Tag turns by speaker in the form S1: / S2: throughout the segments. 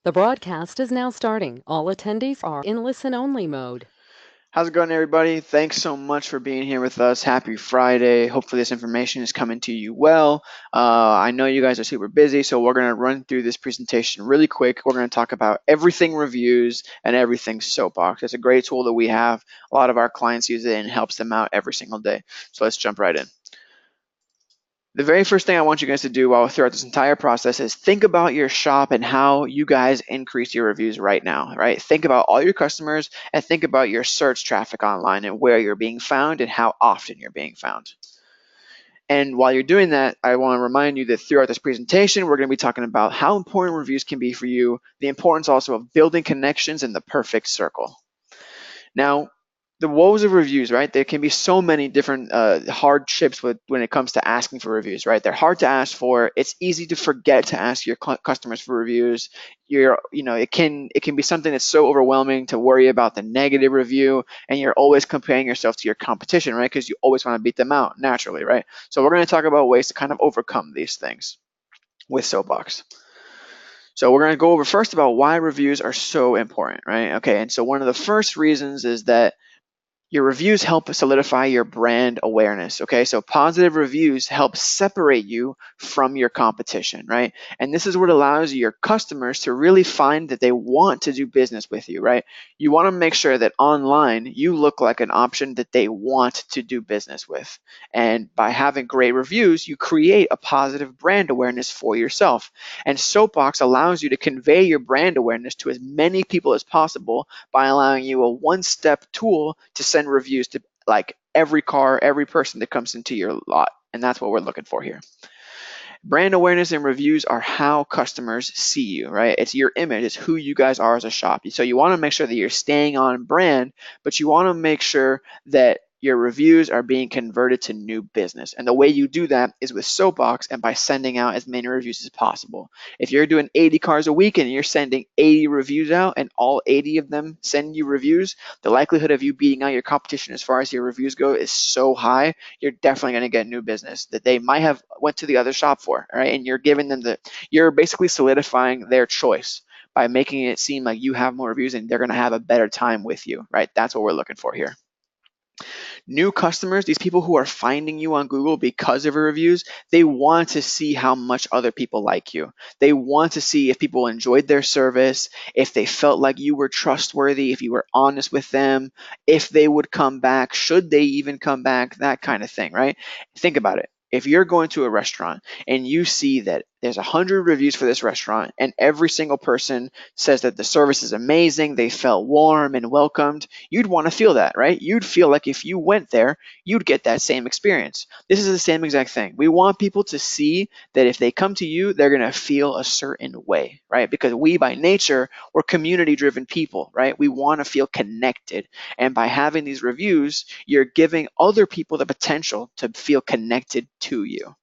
S1: The broadcast is now starting. All attendees are in listen-only mode.
S2: How's it going, everybody? Thanks so much for being here with us. Happy Friday. Hopefully, this information is coming to you well. I know you guys are super busy, so we're going to run through this presentation really quick. We're going to talk about everything reviews and everything Soapbox. It's a great tool that we have. A lot of our clients use it and it helps them out every single day. So let's jump right in. The very first thing I want you guys to do while throughout this entire process is think about your shop and how you guys increase your reviews right now, right? Think about all your customers and think about your search traffic online and where you're being found and how often you're being found. And while you're doing that, I want to remind you that throughout this presentation, we're going to be talking about how important reviews can be for you, the importance also of building connections in the perfect circle. Now, the woes of reviews, right? There can be so many different hardships when it comes to asking for reviews, right? They're hard to ask for. It's easy to forget to ask your customers for reviews. It can be something that's so overwhelming to worry about the negative review, and you're always comparing yourself to your competition, right? Because you always want to beat them out naturally, right? So we're going to talk about ways to kind of overcome these things with Soapbox. So we're going to go over first about why reviews are so important, right? Okay, and so one of the first reasons is that your reviews help solidify your brand awareness. Okay, so positive reviews help separate you from your competition, right? And this is what allows your customers to really find that they want to do business with you, right? You want to make sure that online you look like an option that they want to do business with. And by having great reviews, you create a positive brand awareness for yourself. And Soapbox allows you to convey your brand awareness to as many people as possible by allowing you a one-step tool to send reviews to like every car, every person that comes into your lot. And that's what we're looking for here. Brand awareness and reviews are how customers see you, right? It's your image, it's who you guys are as a shop. So you want to make sure that you're staying on brand, but you want to make sure that your reviews are being converted to new business. And the way you do that is with Soapbox and by sending out as many reviews as possible. If you're doing 80 cars a week and you're sending 80 reviews out and all 80 of them send you reviews, the likelihood of you beating out your competition as far as your reviews go is so high, you're definitely going to get new business that they might have went to the other shop for, all right? And you're giving them you're basically solidifying their choice by making it seem like you have more reviews and they're going to have a better time with you, right? That's what we're looking for here. New customers, these people who are finding you on Google because of your reviews, they want to see how much other people like you. They want to see if people enjoyed their service, if they felt like you were trustworthy, if you were honest with them, if they would come back, should they even come back, that kind of thing, right? Think about it. If you're going to a restaurant and you see that there's 100 reviews for this restaurant and every single person says that the service is amazing, they felt warm and welcomed, you'd want to feel that, right? You'd feel like if you went there, you'd get that same experience. This is the same exact thing. We want people to see that if they come to you, they're going to feel a certain way, right? Because we, by nature, we're community driven people, right? We want to feel connected. And by having these reviews, you're giving other people the potential to feel connected to you.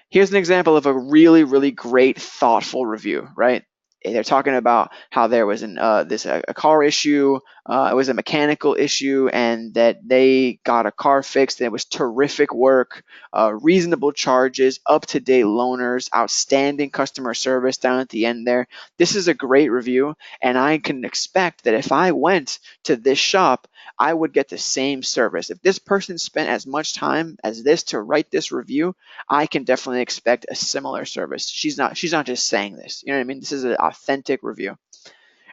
S2: Here's an example of a really, really great, thoughtful review, right? They're talking about how there was a car issue, it was a mechanical issue, and that they got a car fixed. And it was terrific work, reasonable charges, up-to-date loaners, outstanding customer service down at the end there. This is a great review, and I can expect that if I went to this shop, I would get the same service. If this person spent as much time as this to write this review, I can definitely expect a similar service. She's not just saying this. You know what I mean? This is an authentic review.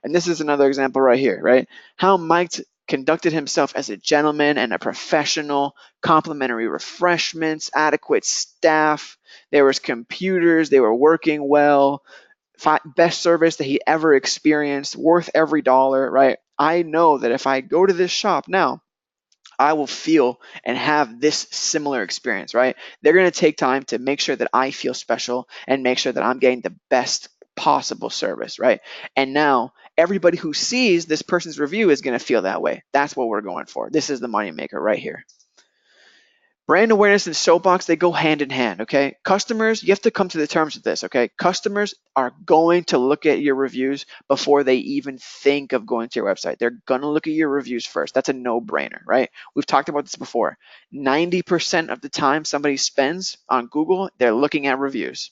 S2: And this is another example right here, right? How Mike conducted himself as a gentleman and a professional, complimentary refreshments, adequate staff, there was computers, they were working well, best service that he ever experienced, worth every dollar, right? I know that if I go to this shop now, I will feel and have this similar experience, right? They're going to take time to make sure that I feel special and make sure that I'm getting the best possible service, right? And now everybody who sees this person's review is going to feel that way. That's what we're going for. This is the moneymaker right here. Brand awareness and Soapbox, they go hand in hand, okay? Customers, you have to come to the terms with this, okay? Customers are going to look at your reviews before they even think of going to your website. They're going to look at your reviews first. That's a no-brainer, right? We've talked about this before. 90% of the time somebody spends on Google, they're looking at reviews.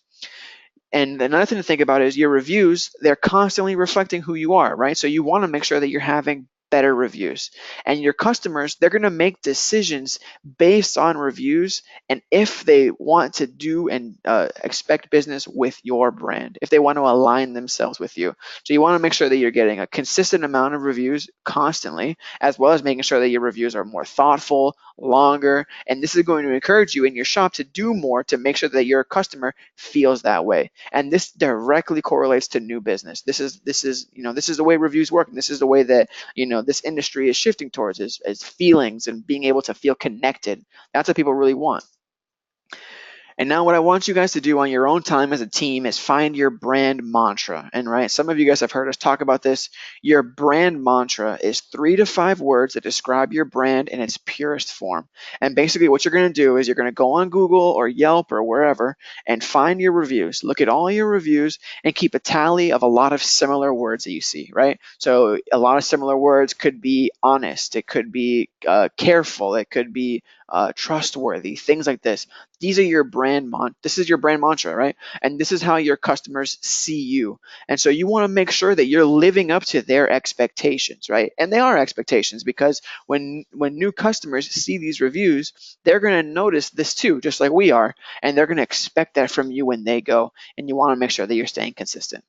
S2: And another thing to think about is your reviews, they're constantly reflecting who you are, right? So you want to make sure that you're having better reviews. And your customers, they're going to make decisions based on reviews and if they want to do and expect business with your brand, if they want to align themselves with you. So you want to make sure that you're getting a consistent amount of reviews constantly, as well as making sure that your reviews are more thoughtful, longer, and this is going to encourage you in your shop to do more to make sure that your customer feels that way. And this directly correlates to new business. This is the way reviews work, and this is the way that this industry is shifting towards is feelings and being able to feel connected. That's what people really want. And now what I want you guys to do on your own time as a team is find your brand mantra. And right, some of you guys have heard us talk about this. Your brand mantra is 3 to 5 words that describe your brand in its purest form. And basically what you're going to do is you're going to go on Google or Yelp or wherever and find your reviews. Look at all your reviews and keep a tally of a lot of similar words that you see, right? So a lot of similar words could be honest, it could be careful, it could be trustworthy, things like this. These are your this is your brand mantra, right? And this is how your customers see you. And so you want to make sure that you're living up to their expectations, right? And they are expectations because when new customers see these reviews, they're going to notice this too, just like we are, and they're going to expect that from you when they go. And you want to make sure that you're staying consistent.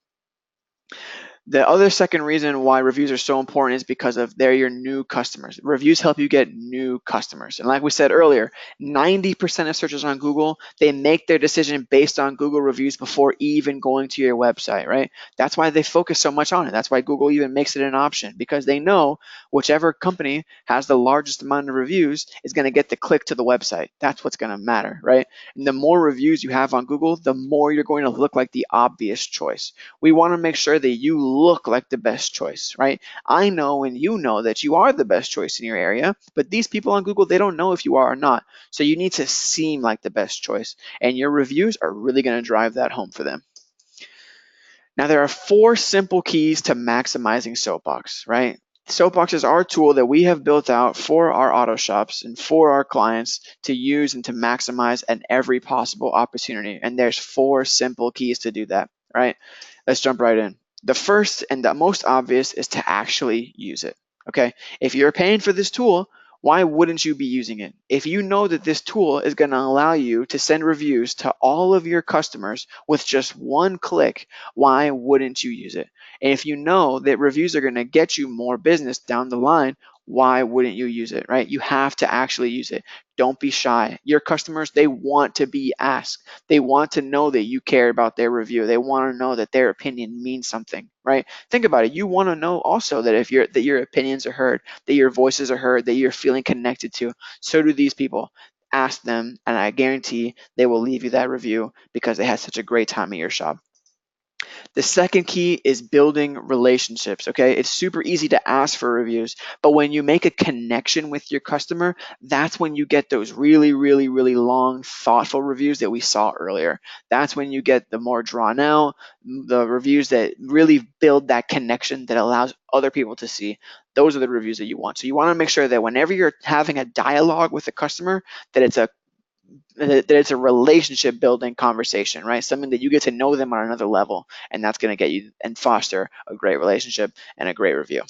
S2: The other second reason why reviews are so important is because of they're your new customers. Reviews help you get new customers. And like we said earlier, 90% of searchers on Google, they make their decision based on Google reviews before even going to your website, right? That's why they focus so much on it. That's why Google even makes it an option because they know whichever company has the largest amount of reviews is going to get the click to the website. That's what's going to matter, right? And the more reviews you have on Google, the more you're going to look like the obvious choice. We want to make sure that you look like the best choice, right? I know and you know that you are the best choice in your area, but these people on Google, they don't know if you are or not. So you need to seem like the best choice, and your reviews are really going to drive that home for them. Now, there are 4 simple keys to maximizing Soapbox, right? Soapbox is our tool that we have built out for our auto shops and for our clients to use and to maximize at every possible opportunity. And there's 4 simple keys to do that, right? Let's jump right in. The first and the most obvious is to actually use it. Okay, if you're paying for this tool, why wouldn't you be using it? If you know that this tool is going to allow you to send reviews to all of your customers with just one click, why wouldn't you use it? And if you know that reviews are going to get you more business down the line, why wouldn't you use it, right? You have to actually use it. Don't be shy. Your customers, they want to be asked. They want to know that you care about their review. They want to know that their opinion means something, right? Think about it. You want to know also that your opinions are heard, that your voices are heard, that you're feeling connected to. So do these people. Ask them, and I guarantee they will leave you that review because they had such a great time at your shop. The second key is building relationships, okay? It's super easy to ask for reviews, but when you make a connection with your customer, that's when you get those really, really, really long, thoughtful reviews that we saw earlier. That's when you get the more drawn out, the reviews that really build that connection that allows other people to see. Those are the reviews that you want. So you want to make sure that whenever you're having a dialogue with a customer, that it's a relationship building conversation, right? Something that you get to know them on another level, and that's going to get you and foster a great relationship and a great review.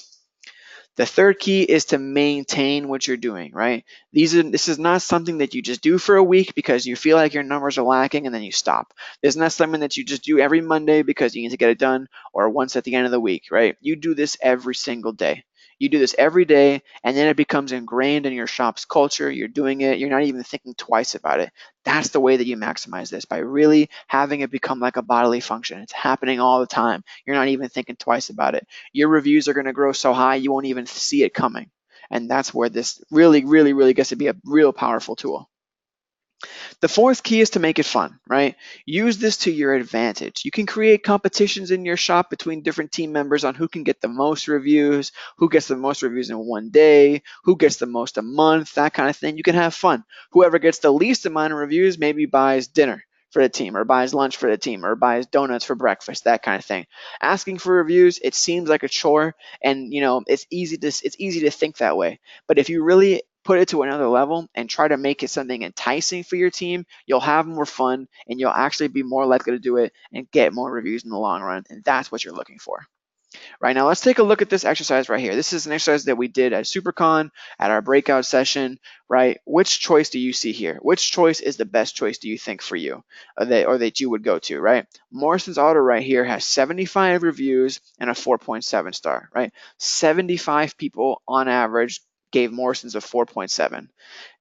S2: The third key is to maintain what you're doing, right? This is not something that you just do for a week because you feel like your numbers are lacking and then you stop. This is not something that you just do every Monday because you need to get it done or once at the end of the week, right? You do this every single day. You do this every day, and then it becomes ingrained in your shop's culture. You're doing it. You're not even thinking twice about it. That's the way that you maximize this, by really having it become like a bodily function. It's happening all the time. You're not even thinking twice about it. Your reviews are going to grow so high you won't even see it coming. And that's where this really, really, really gets to be a real powerful tool. The fourth key is to make it fun, right? Use this to your advantage. You can create competitions in your shop between different team members on who can get the most reviews, who gets the most reviews in one day, who gets the most a month, that kind of thing. You can have fun. Whoever gets the least amount of reviews maybe buys dinner for the team, or buys lunch for the team, or buys donuts for breakfast, that kind of thing. Asking for reviews, it seems like a chore, and it's easy to think that way. But if you really put it to another level and try to make it something enticing for your team, you'll have more fun and you'll actually be more likely to do it and get more reviews in the long run. And that's what you're looking for. Right now, let's take a look at this exercise right here. This is an exercise that we did at SuperCon, at our breakout session, right? Which choice do you see here? Which choice is the best choice, do you think, for you, or that you would go to, right? Morrison's Auto right here has 75 reviews and a 4.7 star, right? 75 people on average gave Morrison's a 4.7.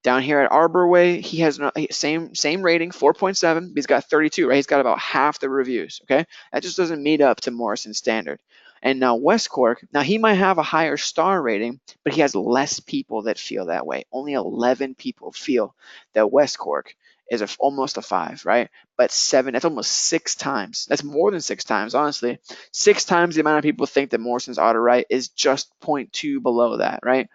S2: Down here at Arbor Way, he has same rating, 4.7, but he's got 32, right? He's got about half the reviews, okay? That just doesn't meet up to Morrison's standard. And now West Cork, now he might have a higher star rating, but he has less people that feel that way. Only 11 people feel that West Cork is almost a 5, right? But 7, that's almost 6 times. That's more than 6 times, honestly. 6 times the amount of people think that Morrison's Auto Right is just 0.2 below that, right?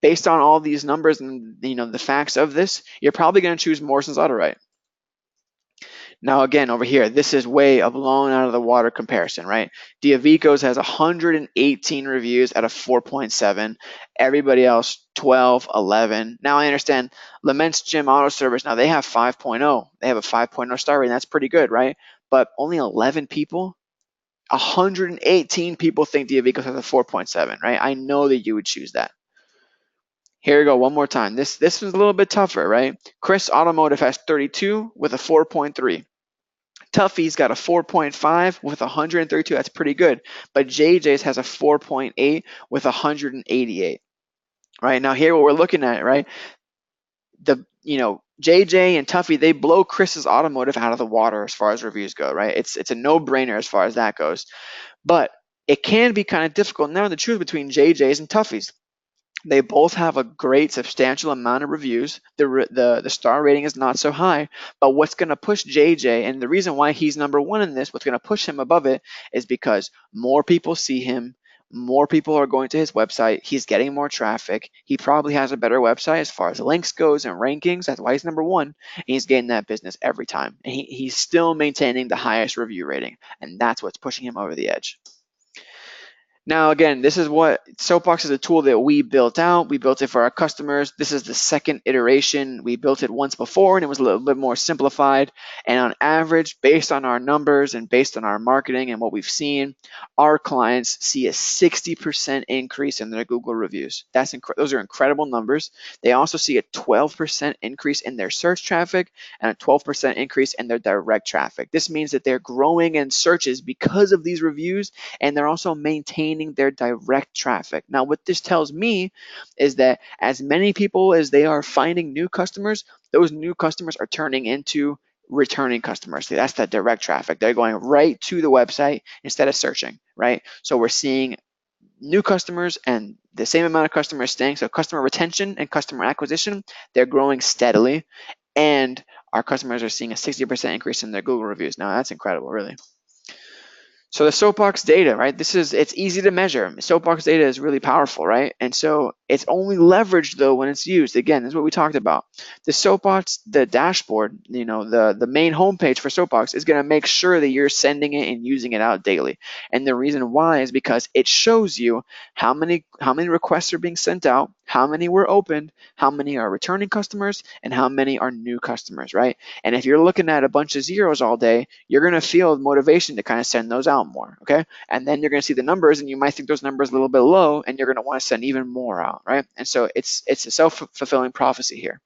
S2: Based on all these numbers and the facts of this, you're probably going to choose Morrison's Auto Right. Now again, over here, this is way of blown out of the water comparison, right? Diavico's has 118 reviews at a 4.7. Everybody else 12, 11. Now I understand Lament's Gym Auto Service, now they have 5.0. They have a 5.0 star rating. That's pretty good, right? But only 11 people, 118 people think Diavico's has a 4.7, right? I know that you would choose that. Here we go, one more time. This is a little bit tougher, right? Chris Automotive has 32 with a 4.3. Tuffy's got a 4.5 with 132. That's pretty good. But JJ's has a 4.8 with 188. Right now, here what we're looking at, right? JJ and Tuffy, they blow Chris's Automotive out of the water as far as reviews go, right? It's a no-brainer as far as that goes. But it can be kind of difficult now to choose between JJ's and Tuffy's. They both have a great substantial amount of reviews. The star rating is not so high, but what's going to push JJ, and the reason why he's number one in this, what's going to push him above it is because more people see him, more people are going to his website, he's getting more traffic, he probably has a better website as far as links goes and rankings, that's why he's number one, and he's getting that business every time. And he's still maintaining the highest review rating, and that's what's pushing him over the edge. Now, again, this is what Soapbox is a tool that we built out. We built it for our customers. This is the second iteration. We built it once before and it was a little bit more simplified. And on average, based on our numbers and based on our marketing and what we've seen, our clients see a 60% increase in their Google reviews. Those are incredible numbers. They also see a 12% increase in their search traffic and a 12% increase in their direct traffic. This means that they're growing in searches because of these reviews, and they're also maintaining their direct traffic. Now, what this tells me is that as many people as they are finding new customers, those new customers are turning into returning customers. See, that's that direct traffic. They're going right to the website instead of searching, right? So we're seeing new customers and the same amount of customers staying. So customer retention and customer acquisition, they're growing steadily, and our customers are seeing a 60% increase in their Google reviews. Now, that's incredible, really. So the Soapbox data, right? It's easy to measure. Soapbox data is really powerful, right? And so it's only leveraged though when it's used. Again, this is what we talked about. The Soapbox, the dashboard, the main homepage for Soapbox is going to make sure that you're sending it and using it out daily. And the reason why is because it shows you how many requests are being sent out, how many were opened, how many are returning customers, and how many are new customers, right? And if you're looking at a bunch of zeros all day, you're going to feel motivation to kind of send those out more, okay? And then you're going to see the numbers, and you might think those numbers a little bit low, and you're going to want to send even more out, right? And so it's a self-fulfilling prophecy here.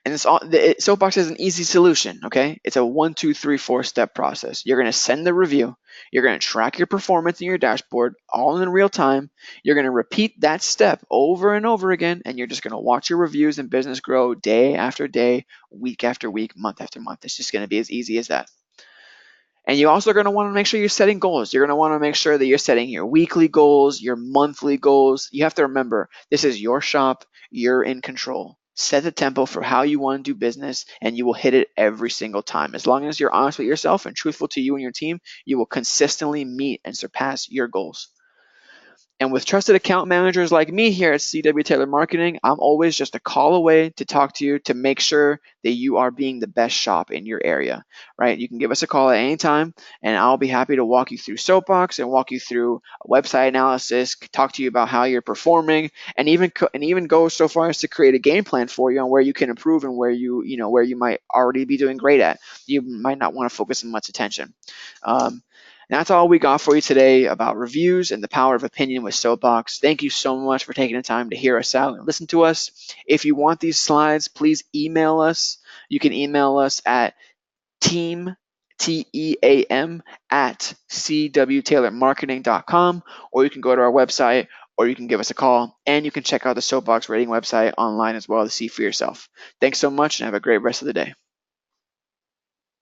S2: And Soapbox is an easy solution, okay? It's a 1, 2, 3, 4-step process. You're going to send the review. You're going to track your performance in your dashboard all in real time. You're going to repeat that step over and over again, and you're just going to watch your reviews and business grow day after day, week after week, month after month. It's just going to be as easy as that. And you also are going to want to make sure you're setting goals. You're going to want to make sure that you're setting your weekly goals, your monthly goals. You have to remember, this is your shop. You're in control. Set the tempo for how you want to do business, and you will hit it every single time. As long as you're honest with yourself and truthful to you and your team, you will consistently meet and surpass your goals. And with trusted account managers like me here at CW Taylor Marketing, I'm always just a call away to talk to you to make sure that you are being the best shop in your area, right? You can give us a call at any time, and I'll be happy to walk you through Soapbox and walk you through website analysis, talk to you about how you're performing, and even go so far as to create a game plan for you on where you can improve and where where you might already be doing great at. You might not want to focus on much attention. Um, and that's all we got for you today about reviews and the power of opinion with Soapbox. Thank you so much for taking the time to hear us out and listen to us. If you want these slides, please email us. You can email us at team, T-E-A-M, at cwtaylormarketing.com, or you can go to our website, or you can give us a call, and you can check out the Soapbox rating website online as well to see for yourself. Thanks so much, and have a great rest of the day.